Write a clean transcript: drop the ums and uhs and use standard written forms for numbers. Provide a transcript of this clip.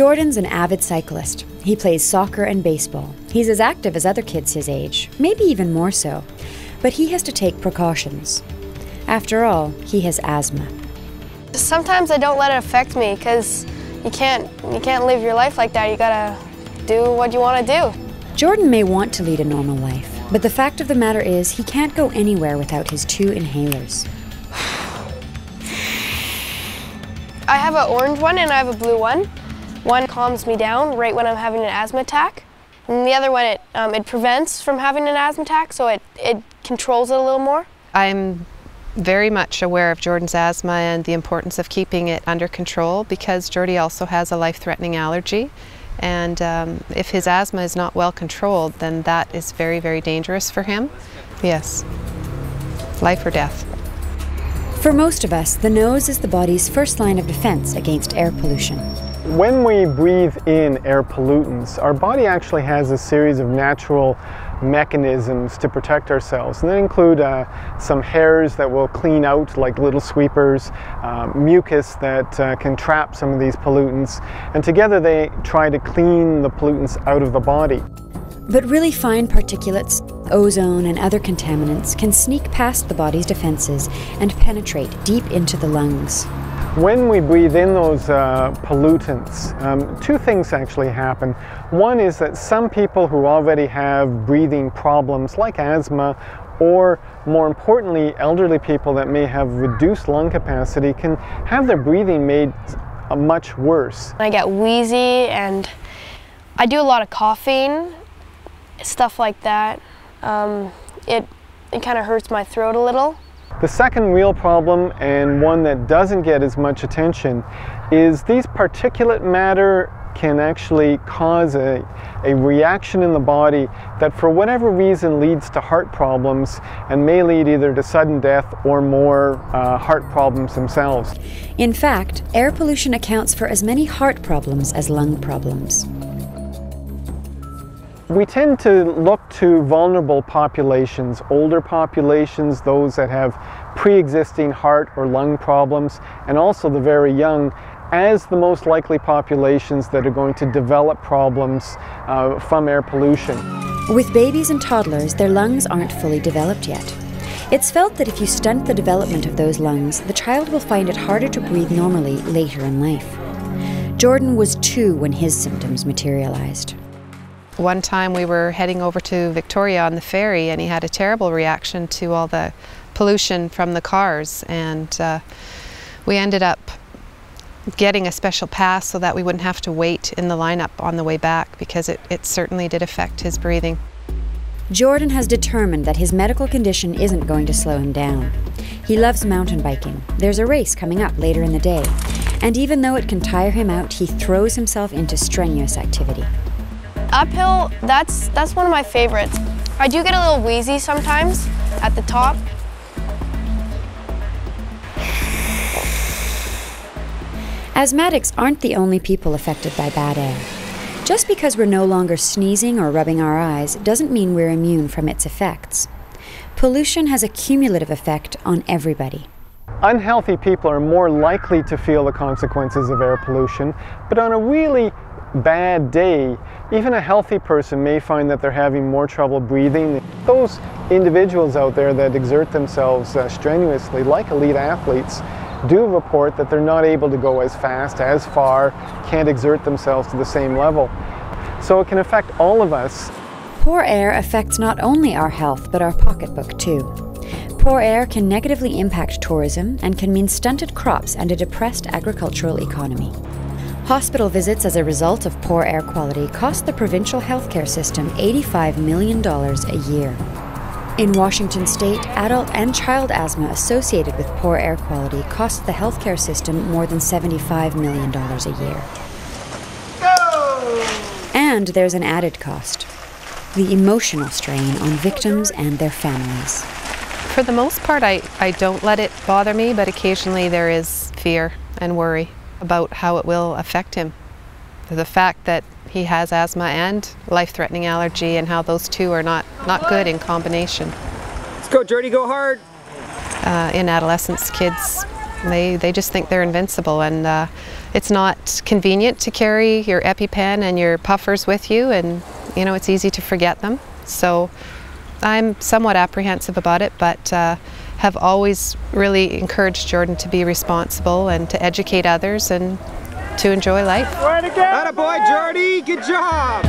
Jordan's an avid cyclist. He plays soccer and baseball. He's as active as other kids his age, maybe even more so. But he has to take precautions. After all, he has asthma. Sometimes I don't let it affect me because you can't live your life like that. You gotta do what you want to do. Jordan may want to lead a normal life, but the fact of the matter is he can't go anywhere without his 2 inhalers. I have an orange one and I have a blue one. One calms me down right when I'm having an asthma attack. And the other one, it prevents from having an asthma attack, so it controls it a little more. I'm very much aware of Jordan's asthma and the importance of keeping it under control because Jordy also has a life-threatening allergy. And if his asthma is not well controlled, then that is very, very dangerous for him. Yes, life or death. For most of us, the nose is the body's first line of defense against air pollution. When we breathe in air pollutants, our body actually has a series of natural mechanisms to protect ourselves. And they include some hairs that will clean out like little sweepers, mucus that can trap some of these pollutants, and together they try to clean the pollutants out of the body. But really fine particulates, ozone and other contaminants can sneak past the body's defenses and penetrate deep into the lungs. When we breathe in those pollutants, 2 things actually happen. One is that some people who already have breathing problems like asthma, or more importantly, elderly people that may have reduced lung capacity can have their breathing made much worse. I get wheezy and I do a lot of coughing, stuff like that. It kind of hurts my throat a little. The second real problem, and one that doesn't get as much attention, is these particulate matter can actually cause a reaction in the body that for whatever reason leads to heart problems and may lead either to sudden death or more heart problems themselves. In fact, air pollution accounts for as many heart problems as lung problems. We tend to look to vulnerable populations, older populations, those that have pre-existing heart or lung problems, and also the very young, as the most likely populations that are going to develop problems from air pollution. With babies and toddlers, their lungs aren't fully developed yet. It's felt that if you stunt the development of those lungs, the child will find it harder to breathe normally later in life. Jordan was 2 when his symptoms materialized. One time we were heading over to Victoria on the ferry and he had a terrible reaction to all the pollution from the cars, and we ended up getting a special pass so that we wouldn't have to wait in the lineup on the way back because it certainly did affect his breathing. Jordan has determined that his medical condition isn't going to slow him down. He loves mountain biking. There's a race coming up later in the day, and even though it can tire him out, he throws himself into strenuous activity. Uphill, that's one of my favorites. I do get a little wheezy sometimes at the top. Asthmatics aren't the only people affected by bad air. Just because we're no longer sneezing or rubbing our eyes doesn't mean we're immune from its effects. Pollution has a cumulative effect on everybody. Unhealthy people are more likely to feel the consequences of air pollution, but on a really bad day, even a healthy person may find that they're having more trouble breathing. Those individuals out there that exert themselves strenuously, like elite athletes, do report that they're not able to go as fast, as far, can't exert themselves to the same level. So it can affect all of us. Poor air affects not only our health, but our pocketbook too. Poor air can negatively impact tourism and can mean stunted crops and a depressed agricultural economy. Hospital visits as a result of poor air quality cost the provincial healthcare system $85 million a year. In Washington state, adult and child asthma associated with poor air quality cost the healthcare system more than $75 million a year. Go! And there's an added cost: the emotional strain on victims and their families. For the most part, I don't let it bother me, but occasionally there is fear and worry about how it will affect him. The fact that he has asthma and life-threatening allergy, and how those two are not good in combination. Let's go, Jordy, go hard! In adolescence, kids They just think they're invincible, and it's not convenient to carry your EpiPen and your puffers with you, and you know, it's easy to forget them. So I'm somewhat apprehensive about it, but have always really encouraged Jordan to be responsible and to educate others and to enjoy life. Attaboy, Jordy! Good job!